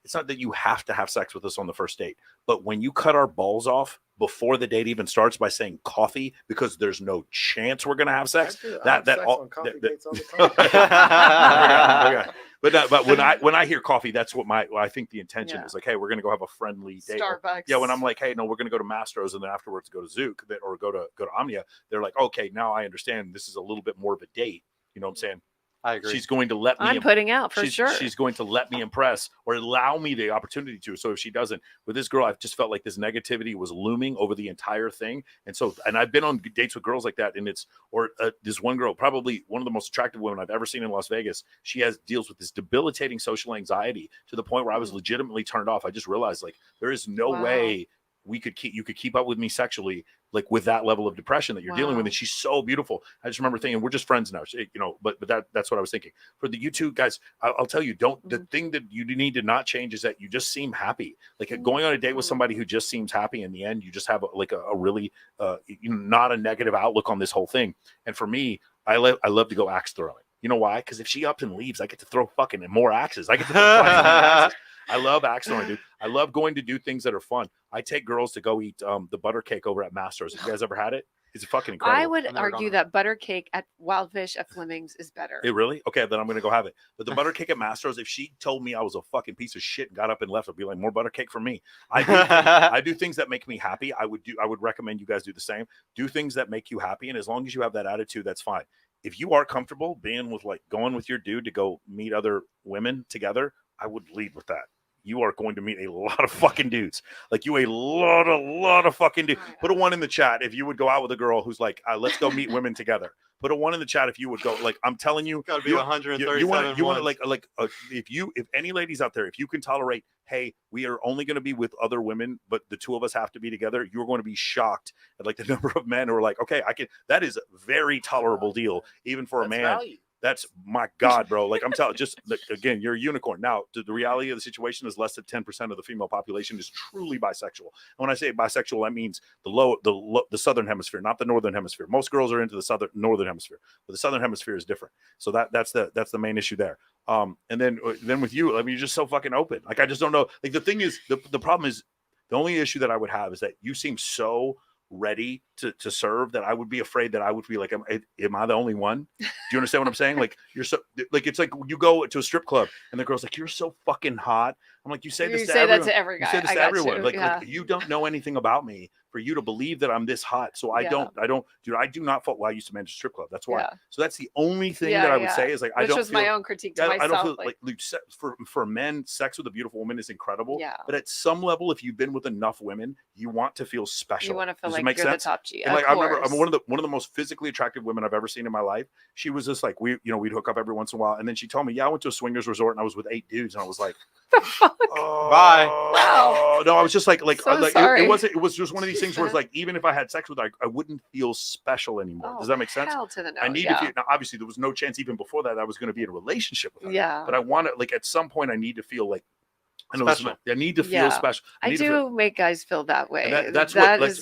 it's not that you have to have sex with us on the first date, but when you cut our balls off before the date even starts by saying coffee because there's no chance we're gonna have sex. That all coffee dates all the time. Okay. But when I hear coffee, that's what I think the intention is. Like, hey, we're gonna go have a friendly date. Starbucks. Yeah, when I'm like, hey, no, we're gonna go to Mastro's and then afterwards go to Zook or go to Omnia, they're like, okay, now I understand this is a little bit more of a date. You know what I'm saying? I agree. She's going to let me. I'm putting out for sure. She's going to let me impress or allow me the opportunity to. So if she doesn't, with this girl, I've just felt like this negativity was looming over the entire thing. And I've been on dates with girls like that, and this one girl, probably one of the most attractive women I've ever seen in Las Vegas. She deals with this debilitating social anxiety to the point where I was legitimately turned off. I just realized like there is no way you could keep up with me sexually, like with that level of depression that you're dealing with. And she's so beautiful. I just remember thinking, we're just friends now, but that's what I was thinking. For the YouTube guys, I'll tell you, the thing that you need to not change is that you just seem happy. Like going on a date with somebody who just seems happy in the end, you just have a really, not a negative outlook on this whole thing. And for me, I love to go axe throwing. You know why? Because if she up and leaves, I get to throw fucking more axes. I get to throw fucking more axes. I love axe throwing, dude. I love going to do things that are fun. I take girls to go eat the butter cake over at Mastro's. Have you guys ever had it? It's fucking incredible. I would argue that butter cake at Wild Fish at Fleming's is better. It really? Okay, then I'm going to go have it. But the butter cake at Mastro's, if she told me I was a fucking piece of shit and got up and left, I'd be like, more butter cake for me. I do things that make me happy. I would recommend you guys do the same. Do things that make you happy. And as long as you have that attitude, that's fine. If you are comfortable being with going with your dude to go meet other women together, I would lead with that. You are going to meet a lot of fucking dudes. Like a lot of fucking dudes. Put a 1 in the chat if you would go out with a girl who's like, let's go meet women together. Put a 1 in the chat if you would go. Like, I'm telling you, gotta be 137. You want to if any ladies out there, if you can tolerate, hey, we are only going to be with other women, but the two of us have to be together. You're going to be shocked at like the number of men who are like, okay, I can. That is a very tolerable deal, even for a man. Value. That's my God, bro. Like I'm telling, just again, you're a unicorn. Now, the reality of the situation is less than 10% of the female population is truly bisexual. And when I say bisexual, that means the southern hemisphere, not the northern hemisphere. Most girls are into the northern hemisphere, but the southern hemisphere is different. So that's the main issue there. And then with you, I mean, you're just so fucking open. Like I just don't know. Like the thing is, the problem is, the only issue that I would have is that you seem so ready to serve that I would be afraid that I would be like, am I the only one? Do you understand what I'm saying? Like you're so like, it's like you go to a strip club and the girl's like, you're so fucking hot. I'm like, you say that to every guy. You say this to everyone. Like you don't know anything about me for you to believe that I'm this hot. So I do not fall. Well, I used to manage a strip club. That's why. So that's the only thing that I would say is like, Which was my own critique to myself. I don't feel like for men, sex with a beautiful woman is incredible. Yeah. But at some level, if you've been with enough women, you want to feel special. You want to feel like you're the top G. Like I remember, I'm one of the most physically attractive women I've ever seen in my life. She was just like, we'd hook up every once in a while, and then she told me, yeah, I went to a swingers resort and I was with 8 dudes, and I was like, oh, bye. Wow. No, I was just like sorry. it was just one of these things where it's like, even if I had sex with her, I wouldn't feel special anymore. Does that make sense? Hell to the no. I need to feel. Now, obviously, there was no chance even before that I was going to be in a relationship with her. Yeah. But I want to, like, at some point, I need to feel like. I need to feel special. I do make guys feel that way. That's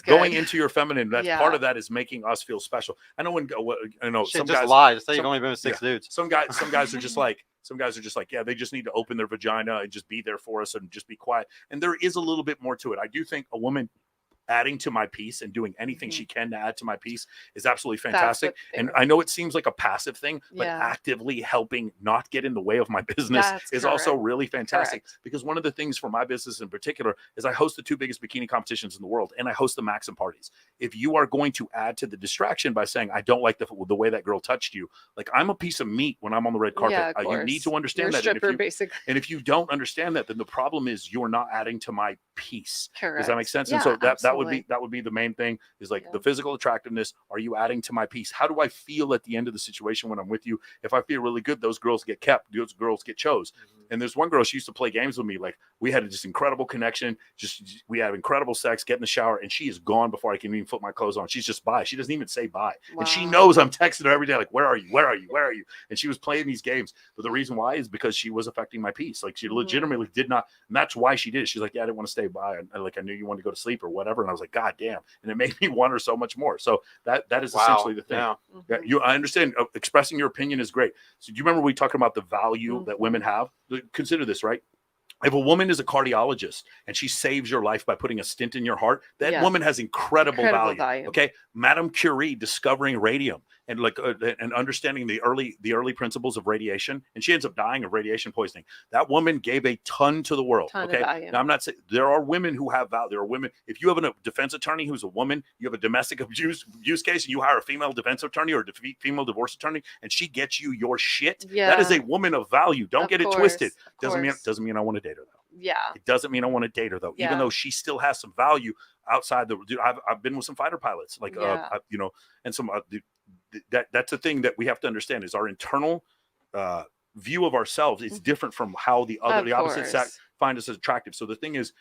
going into your feminine. That's part of that is making us feel special. I know some guys lie. Say you've only been with 6 dudes. Some guys are just like, yeah, they just need to open their vagina and just be there for us and just be quiet. And there is a little bit more to it. I do think a woman adding to my piece and doing anything she can to add to my piece is absolutely fantastic. And I know it seems like a passive thing, but actively helping not get in the way of my business is also really fantastic. Because one of the things for my business in particular is I host the 2 biggest bikini competitions in the world, and I host the Maxim parties. If you are going to add to the distraction by saying, I don't like the way that girl touched you, like I'm a piece of meat when I'm on the red carpet. You need to understand that. And if you don't understand that, then the problem is you're not adding to my piece. Correct. Does that make sense? And so that would be the main thing is like the physical attractiveness. Are you adding to my piece? How do I feel at the end of the situation when I'm with you? If I feel really good, those girls get kept. Those girls get chose. And there's one girl, she used to play games with me. Like we had just incredible connection. We had incredible sex, get in the shower, and she is gone before I can even put my clothes on. She's just bye. She doesn't even say bye. Wow. And she knows I'm texting her every day. Like, where are you? Where are you? Where are you? And she was playing these games. But the reason why is because she was affecting my peace. Like she legitimately did not. And that's why she did it. She's like, yeah, I didn't want to stay by. I knew you wanted to go to sleep or whatever. And I was like, God damn. And it made me want her so much more. So that is essentially the thing. Yeah. I understand expressing your opinion is great. So do you remember we talked about the value that women have? Consider this, right? If a woman is a cardiologist and she saves your life by putting a stent in your heart, that woman has incredible value. Okay, Madame Curie discovering radium and and understanding the early principles of radiation, and she ends up dying of radiation poisoning. That woman gave a ton to the world. Okay, now I'm not saying there are women who have value. There are women. If you have a defense attorney who's a woman, you have a domestic abuse case, and you hire a female defense attorney or a female divorce attorney, and she gets you your shit. That is a woman of value. Don't get it twisted. Doesn't mean I want to date her though. Yeah. It doesn't mean I want to date her though, even though she still has some value outside the. Dude, I've been with some fighter pilots, like you know, and some that's a thing that we have to understand is our internal view of ourselves is different from how the opposite sex find us attractive. So the thing is,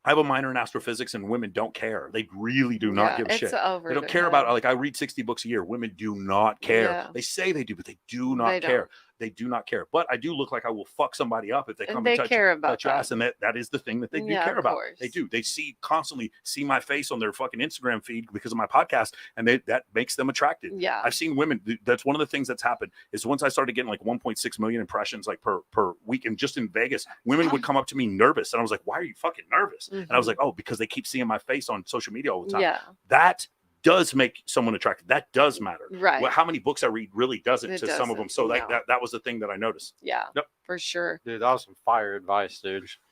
I have a minor in astrophysics, and women don't care. They really do not give a shit. They don't care about, like, I read 60 books a year. Women do not care. They say they do, but they do not care. They do not care. But I do look like I will fuck somebody up if they come and touch your ass. And that is the thing that they do care about. They do. They constantly see my face on their fucking Instagram feed because of my podcast, and that makes them attracted. Yeah. I've seen women. That's one of the things that's happened is once I started getting like 1.6 million impressions like per week, and just in Vegas, women would come up to me nervous, and I was like, "Why are you fucking nervous?" And I was like, "Oh, because they keep seeing my face on social media all the time." Yeah. That does make someone attractive. That does matter. Right. Well, how many books I read really doesn't to some of them. So that was the thing that I noticed. Yeah. For sure. Dude, that was some fire advice, dude.